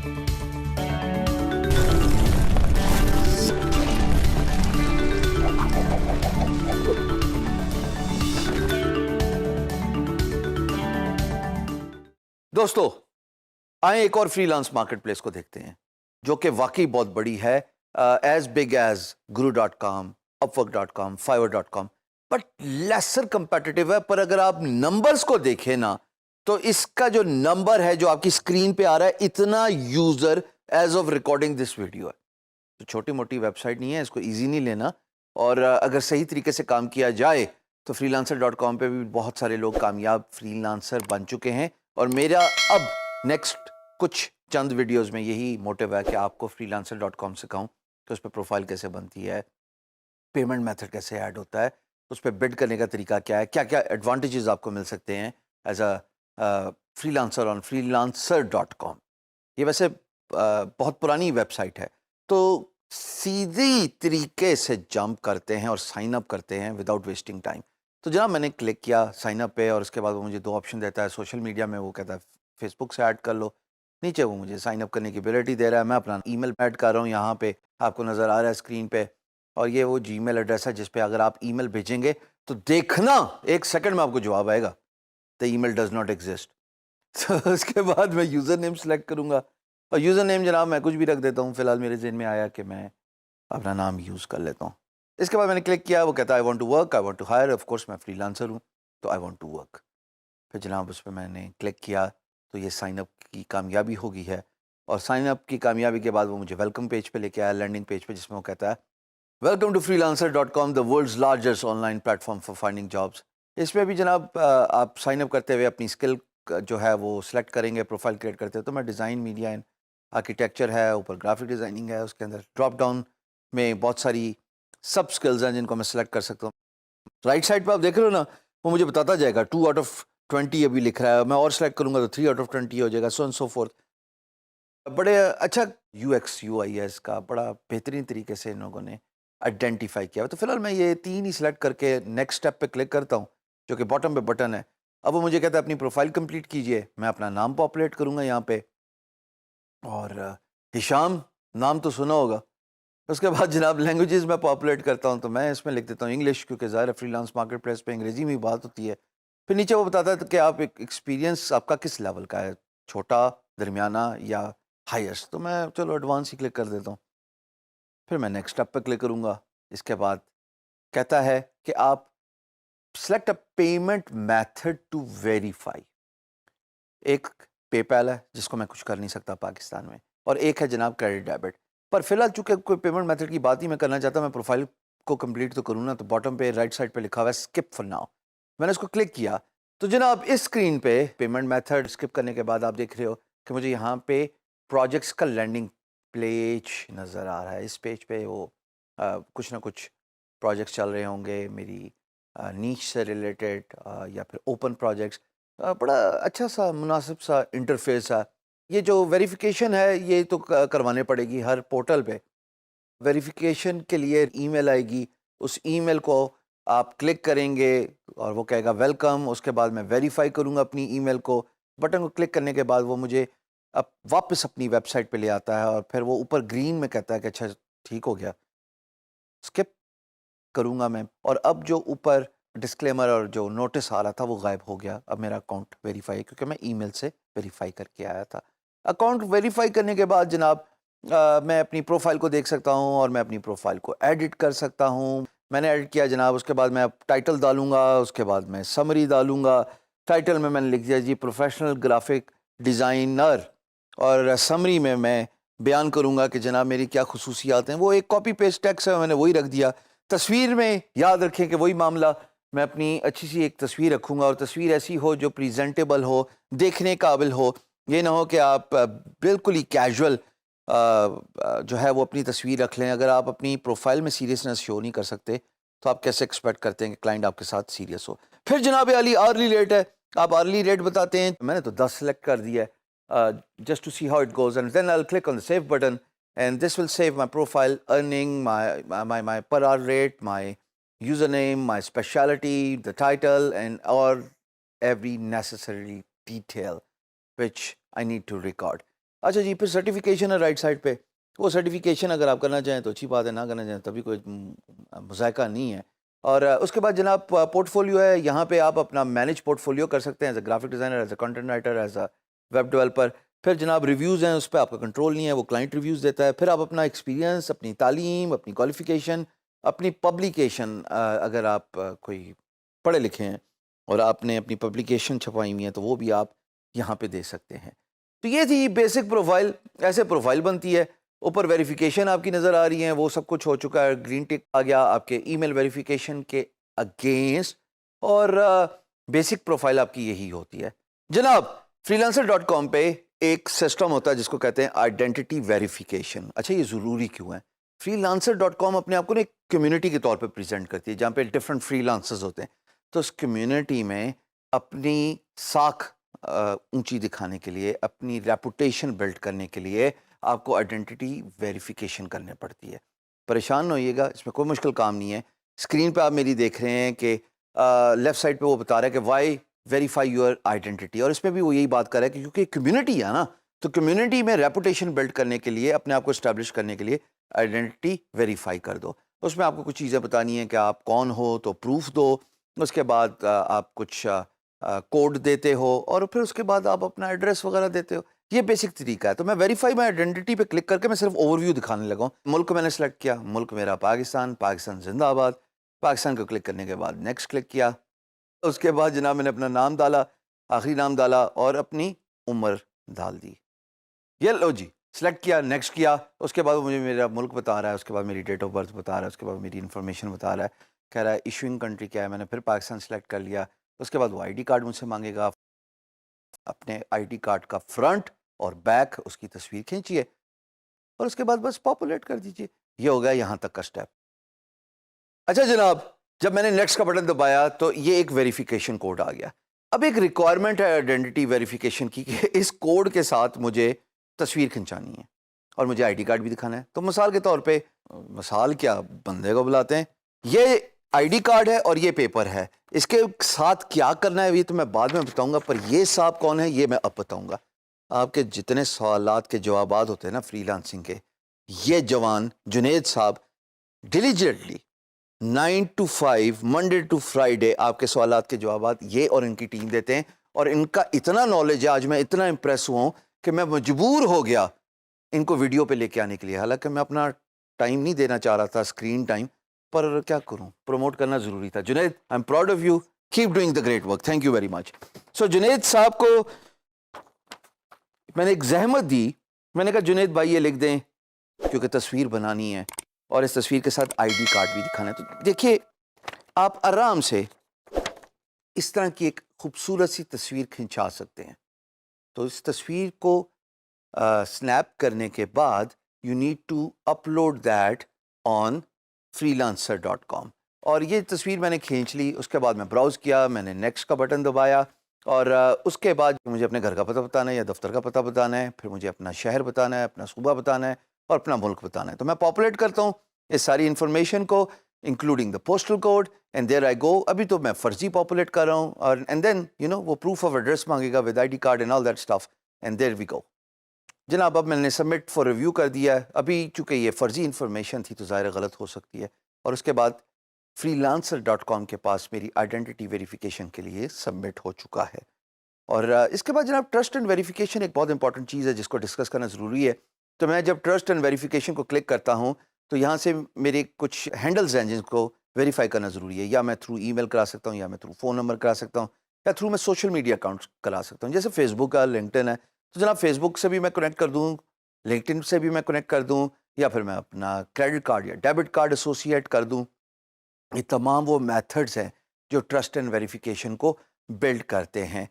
دوستو آئیں ایک اور فری لانس مارکیٹ پلیس کو دیکھتے ہیں جو کہ واقعی بہت بڑی ہے، as big as guru.com, upwork.com, fiverr.com، but lesser competitive ہے۔ پر اگر آپ نمبرز کو دیکھیں نا تو اس کا جو نمبر ہے جو آپ کی اسکرین پہ آ رہا ہے، اتنا user as of recording this video ہے، تو چھوٹی موٹی ویب سائٹ نہیں ہے، اس کو ایزی نہیں لینا، اور اگر صحیح طریقے سے کام کیا جائے تو فری لانسر ڈاٹ کام پہ بھی بہت سارے لوگ کامیاب فری لانسر بن چکے ہیں، اور میرا اب نیکسٹ کچھ چند ویڈیوز میں یہی موٹیو ہے کہ آپ کو فری لانسر ڈاٹ کام سکھاؤں کہ اس پہ پروفائل کیسے بنتی ہے، پیمنٹ میتھڈ کیسے ایڈ ہوتا ہے، اس پہ بڈ کرنے کا طریقہ کیا ہے، کیا کیا ایڈوانٹیجز آپ کو مل سکتے ہیں as a freelancer on freelancer dot com. یہ ویسے بہت پرانی ویب سائٹ ہے، تو سیدھی طریقے سے جمپ کرتے ہیں اور سائن اپ کرتے ہیں وداؤٹ ویسٹنگ ٹائم۔ تو جناب میں نے کلک کیا سائن اپ پہ، اور اس کے بعد وہ مجھے دو آپشن دیتا ہے، سوشل میڈیا میں وہ کہتا ہے فیس بک سے ایڈ کر لو، نیچے وہ مجھے سائن اپ کرنے کی ایبلٹی دے رہا ہے، میں اپنا ای میل ایڈ کر رہا ہوں، یہاں پہ آپ کو نظر آ رہا ہے اسکرین پہ، اور یہ وہ جی میل ایڈریس ہے جس پہ اگر آپ ای میل بھیجیں گے تو دیکھنا ایک سیکنڈ میں آپ کو جواب آئے گا، دا ای میل ڈز ناٹ ایگزسٹ۔ تو اس کے بعد میں یوزر نیم سلیکٹ کروں گا، اور یوزر نیم جناب میں کچھ بھی رکھ دیتا ہوں، فی الحال میرے ذہن میں آیا کہ میں اپنا نام یوز کر لیتا ہوں۔ اس کے بعد میں نے کلک کیا، وہ کہتا ہے I want to work, I want to hire, of course میں فری لانسر ہوں تو آئی وانٹ ٹو ورک۔ پھر جناب اس پہ میں نے کلک کیا تو یہ سائن اپ کی کامیابی ہو گئی ہے، اور سائن اپ کی کامیابی کے بعد وہ مجھے ویلکم پیج پہ لے کے آیا، لینڈنگ پیج پہ، جس میں وہ کہتا ہے welcome to freelancer dot com, the world's largest online platform for finding jobs. اس میں بھی جناب آپ سائن اپ کرتے ہوئے اپنی اسکل جو ہے وہ سلیکٹ کریں گے، پروفائل کریٹ کرتے ہیں، تو میں ڈیزائن میڈیا اینڈ آرکیٹیکچر ہے، اوپر گرافک ڈیزائننگ ہے، اس کے اندر ڈراپ ڈاؤن میں بہت ساری سب سکلز ہیں جن کو میں سلیکٹ کر سکتا ہوں۔ رائٹ سائڈ پہ آپ دیکھ رہے ہو نا، وہ مجھے بتاتا جائے گا 2 آؤٹ آف 20 ابھی لکھ رہا ہے، میں اور سلیکٹ کروں گا تو 3 آؤٹ آف 20 ہو جائے گا، سو اینڈ سو فورتھ۔ بڑے اچھا you x you I S کا بڑا بہترین طریقے سے ان لوگوں نے آئیڈینٹیفائی کیا، تو فی الحال میں یہ 3 ہی سلیکٹ کر کے نیکسٹ اسٹیپ پہ کلک کرتا ہوں، جو کہ باٹم پہ بٹن ہے۔ اب وہ مجھے کہتا ہے اپنی پروفائل کمپلیٹ کیجئے، میں اپنا نام پاپولیٹ کروں گا یہاں پہ، اور ہشام نام تو سنا ہوگا۔ اس کے بعد جناب لینگویجز میں پاپولیٹ کرتا ہوں، تو میں اس میں لکھ دیتا ہوں انگلش، کیونکہ ظاہر ہے فری لانس مارکیٹ پلیس پہ انگریزی میں بات ہوتی ہے۔ پھر نیچے وہ بتاتا ہے کہ آپ ایکسپیرینس آپ کا کس لیول کا ہے، چھوٹا، درمیانہ یا ہائیسٹ، تو میں چلو ایڈوانس ہی کلک کر دیتا ہوں۔ پھر میں نیکسٹ اسٹیپ پہ کلک کروں گا۔ اس کے بعد کہتا ہے کہ آپ select a payment method to verify. ایک پے پیل ہے جس کو میں کچھ کر نہیں سکتا پاکستان میں، اور ایک ہے جناب کریڈٹ ڈیبٹ۔ پر فی الحال چونکہ کوئی پیمنٹ میتھڈ کی بات ہی میں کرنا چاہتا، میں پروفائل کو کمپلیٹ تو کروں نا، تو باٹم پہ رائٹ سائڈ پہ لکھا ہوا ہے اسکپ فار ناؤ، میں نے اس کو کلک کیا تو جناب اس اسکرین پہ پیمنٹ میتھڈ اسکپ کرنے کے بعد آپ دیکھ رہے ہو کہ مجھے یہاں پہ پروجیکٹس کا لینڈنگ پیج نظر آ رہا ہے۔ اس پیج پہ وہ کچھ نہ کچھ پروجیکٹس چل رہے ہوں گے میری نیچ سے ریلیٹڈ، یا پھر اوپن پروجیکٹس۔ بڑا اچھا سا مناسب سا انٹرفیس ہے۔ یہ جو ویریفیکیشن ہے یہ تو کروانے پڑے گی ہر پورٹل پہ۔ ویریفیکیشن کے لیے ای میل آئے گی، اس ای میل کو آپ کلک کریں گے اور وہ کہے گا ویلکم، اس کے بعد میں ویریفائی کروں گا اپنی ای میل کو، بٹن کو کلک کرنے کے بعد وہ مجھے اب واپس اپنی ویب سائٹ پہ لے آتا ہے، اور پھر وہ اوپر گرین میں کہتا ہے کہ اچھا ٹھیک ہو گیا، اسکپ کروں گا میں، اور اب جو اوپر ڈسکلیمر اور جو نوٹس آ رہا تھا وہ غائب ہو گیا۔ اب میرا اکاؤنٹ ویریفائی، کیونکہ میں ای میل سے ویریفائی کر کے آیا تھا۔ اکاؤنٹ ویریفائی کرنے کے بعد جناب میں اپنی پروفائل کو دیکھ سکتا ہوں، اور میں اپنی پروفائل کو ایڈٹ کر سکتا ہوں۔ میں نے ایڈٹ کیا جناب، اس کے بعد میں ٹائٹل ڈالوں گا، اس کے بعد میں سمری ڈالوں گا۔ ٹائٹل میں نے لکھ دیا جی پروفیشنل گرافک ڈیزائنر، اور سمری میں بیان کروں گا کہ جناب میری کیا خصوصیات ہیں۔ وہ ایک کاپی پیسٹ ٹیکسٹ ہے، میں نے وہی رکھ دیا۔ تصویر میں یاد رکھیں کہ وہی معاملہ، میں اپنی اچھی سی ایک تصویر رکھوں گا، اور تصویر ایسی ہو جو پریزنٹیبل ہو، دیکھنے قابل ہو۔ یہ نہ ہو کہ آپ بالکل ہی کیجول جو ہے وہ اپنی تصویر رکھ لیں۔ اگر آپ اپنی پروفائل میں سیریسنس شو نہیں کر سکتے تو آپ کیسے ایکسپیکٹ کرتے ہیں کہ کلائنٹ آپ کے ساتھ سیریس ہو۔ پھر جناب علی آرلی ریٹ ہے، آپ آرلی ریٹ بتاتے ہیں، میں نے تو 10 سلیکٹ کر دیا ہے، just to see how it goes, and then I will click on the save button, and this will save my profile, earning, my per hour rate, my username, my specialty, the title, and or every necessary detail which I need to record. اچھا جی، پھر certification ہے right side پہ. وہ certification اگر آپ کرنا چاہیں تو اچھی بات ہے، نہ کرنا چاہیں تبھی کوئی مذائقہ نہیں ہے. اور اس کے بعد جناب پورٹ فولیو ہے. یہاں پہ آپ اپنا مینیج پورٹ فولیو کر سکتے ہیں as a graphic designer, as a content writer, as a web developer. پھر جناب ریویوز ہیں، اس پہ آپ کا کنٹرول نہیں ہے، وہ کلائنٹ ریویوز دیتا ہے. پھر آپ اپنا ایکسپیرینس، اپنی تعلیم، اپنی کوالیفیکیشن، اپنی پبلیکیشن، اگر آپ کوئی پڑھے لکھے ہیں اور آپ نے اپنی پبلیکیشن چھپائی ہوئی ہیں تو وہ بھی آپ یہاں پہ دے سکتے ہیں. تو یہ تھی بیسک پروفائل. ایسے پروفائل بنتی ہے. اوپر ویریفیکیشن آپ کی نظر آ رہی ہیں، وہ سب کچھ ہو چکا ہے. گرین ٹک آ گیا آپ کے ای میل ویریفیکیشن کے اگینسٹ. اور بیسک پروفائل آپ کی یہی ہوتی ہے. جناب freelancer.com پہ ایک سسٹم ہوتا ہے جس کو کہتے ہیں آئیڈینٹی ویریفیکیشن. اچھا یہ ضروری کیوں ہے؟ freelancer.com اپنے آپ کو ایک کمیونٹی کے طور پہ پریزنٹ کرتی ہے جہاں پہ ڈفرینٹ فری لانسرز ہوتے ہیں. تو اس کمیونٹی میں اپنی ساکھ اونچی دکھانے کے لیے، اپنی ریپوٹیشن بلڈ کرنے کے لیے آپ کو آئیڈینٹی ویریفیکیشن کرنے پڑتی ہے. پریشان نہ ہوئیے گا، اس میں کوئی مشکل کام نہیں ہے. اسکرین پہ آپ میری دیکھ رہے ہیں کہ لیفٹ سائڈ پہ وہ بتا رہا ہے کہ وائی ویریفائی یور آئیڈینٹی. اور اس میں بھی وہ یہی بات کر رہا ہے کہ کیونکہ کمیونٹی ہے نا، تو کمیونٹی میں ریپوٹیشن بلڈ کرنے کے لیے، اپنے آپ کو اسٹیبلش کرنے کے لیے آئیڈینٹی ویریفائی کر دو. اس میں آپ کو کچھ چیزیں بتانی ہیں کہ آپ کون ہو تو پروف دو. اس کے بعد آپ کچھ کوڈ دیتے ہو اور پھر اس کے بعد آپ اپنا ایڈریس وغیرہ دیتے ہو. یہ بیسک طریقہ ہے. تو میں ویریفائی مائی آئیڈینٹی پہ کلک کر کے میں صرف اوور ویو دکھانے لگا ہوں. ملک میں نے سلیکٹ کیا، ملک میرا پاکستان، پاکستان زندہ آباد. پاکستان کو کلک کرنے کے بعد نیکسٹ کلک کیا. اس کے بعد جناب میں نے اپنا نام ڈالا، آخری نام ڈالا اور اپنی عمر ڈال دی. یہ لو جی سلیکٹ کیا، نیکسٹ کیا. اس کے بعد مجھے میرا ملک بتا رہا ہے، اس کے بعد میری ڈیٹ آف برتھ بتا رہا ہے، اس کے بعد میری انفارمیشن بتا رہا ہے. کہہ رہا ہے ایشوئنگ کنٹری کیا ہے. میں نے پھر پاکستان سلیکٹ کر لیا. اس کے بعد وہ آئی ڈی کارڈ مجھ سے مانگے گا. اپنے آئی ڈی کارڈ کا فرنٹ اور بیک اس کی تصویر کھینچیے اور اس کے بعد بس پاپولیٹ کر دیجیے. یہ ہو گیا یہاں تک کا سٹیپ. اچھا جناب، جب میں نے نیکسٹ کا بٹن دبایا تو یہ ایک ویریفیکیشن کوڈ آ گیا. اب ایک ریکوائرمنٹ ہے آئیڈینٹی ویریفیکیشن کی کہ اس کوڈ کے ساتھ مجھے تصویر کھنچانی ہے اور مجھے آئی ڈی کارڈ بھی دکھانا ہے. تو مثال کے طور پہ، مثال کیا، بندے کو بلاتے ہیں. یہ آئی ڈی کارڈ ہے اور یہ پیپر ہے. اس کے ساتھ کیا کرنا ہے یہ تو میں بعد میں بتاؤں گا، پر یہ صاحب کون ہے یہ میں اب بتاؤں گا. آپ کے جتنے سوالات کے جوابات ہوتے ہیں نا فری لانسنگ کے، یہ جوان جنید صاحب diligently 9 to 5 Monday to Friday آپ کے سوالات کے جوابات یہ اور ان کی ٹیم دیتے ہیں. اور ان کا اتنا نالج ہے، آج میں اتنا امپریس ہوا ہوں کہ میں مجبور ہو گیا ان کو ویڈیو پہ لے کے آنے کے لیے. حالانکہ میں اپنا ٹائم نہیں دینا چاہ رہا تھا، اسکرین ٹائم، پر کیا کروں، پروموٹ کرنا ضروری تھا. Junaid, I am proud of you, keep doing the great work, thank you very much. So Junaid صاحب کو میں نے ایک زحمت دی. میں نے کہا جنید بھائی یہ لکھ دیں کیونکہ تصویر بنانی ہے اور اس تصویر کے ساتھ آئی ڈی کارڈ بھی دکھانا ہے. تو دیکھیے آپ آرام سے اس طرح کی ایک خوبصورت سی تصویر کھنچا سکتے ہیں. تو اس تصویر کو سنیپ کرنے کے بعد you need to upload that on freelancer.com. اور یہ تصویر میں نے کھینچ لی. اس کے بعد میں براؤز کیا، میں نے نیکسٹ کا بٹن دبایا اور اس کے بعد مجھے اپنے گھر کا پتہ بتانا ہے یا دفتر کا پتہ بتانا ہے. پھر مجھے اپنا شہر بتانا ہے، اپنا صوبہ بتانا ہے اور اپنا ملک بتانا ہے. تو میں پاپولیٹ کرتا ہوں اس ساری انفارمیشن کو including the postal code and there I go. ابھی تو میں فرضی پاپولیٹ کر رہا ہوں اور اینڈ دین وہ پروف آف ایڈریس مانگے گا with I D card and all that stuff and there we go. جناب اب میں نے سبمٹ فار ریویو کر دیا ہے. ابھی چونکہ یہ فرضی انفارمیشن تھی تو ظاہر غلط ہو سکتی ہے. اور اس کے بعد freelancer.com کے پاس میری آئیڈینٹی ویریفیکیشن کے لیے سبمٹ ہو چکا ہے. اور اس کے بعد جناب ٹرسٹ اینڈ ویریفیکیشن ایک بہت امپورٹنٹ چیز ہے جس کو ڈسکس کرنا ضروری ہے. تو میں جب ٹرسٹ اینڈ ویریفیکیشن کو کلک کرتا ہوں تو یہاں سے میرے کچھ ہینڈلز ہیں جن کو ویریفائی کرنا ضروری ہے. یا میں تھرو ای میل کرا سکتا ہوں، یا میں تھرو فون نمبر کرا سکتا ہوں، یا تھرو میں سوشل میڈیا اکاؤنٹس کرا سکتا ہوں. جیسے فیس بک ہے، لنکڈ ان ہے. تو جناب فیس بک سے بھی میں کنیکٹ کر دوں، لنکڈ ان سے بھی میں کنیکٹ کر دوں، یا پھر میں اپنا کریڈٹ کارڈ یا ڈیبٹ کارڈ ایسوسیٹ کر دوں. یہ تمام وہ میتھڈز ہیں جو ٹرسٹ اینڈ ویریفیکیشن کو بلڈ کرتے ہیں.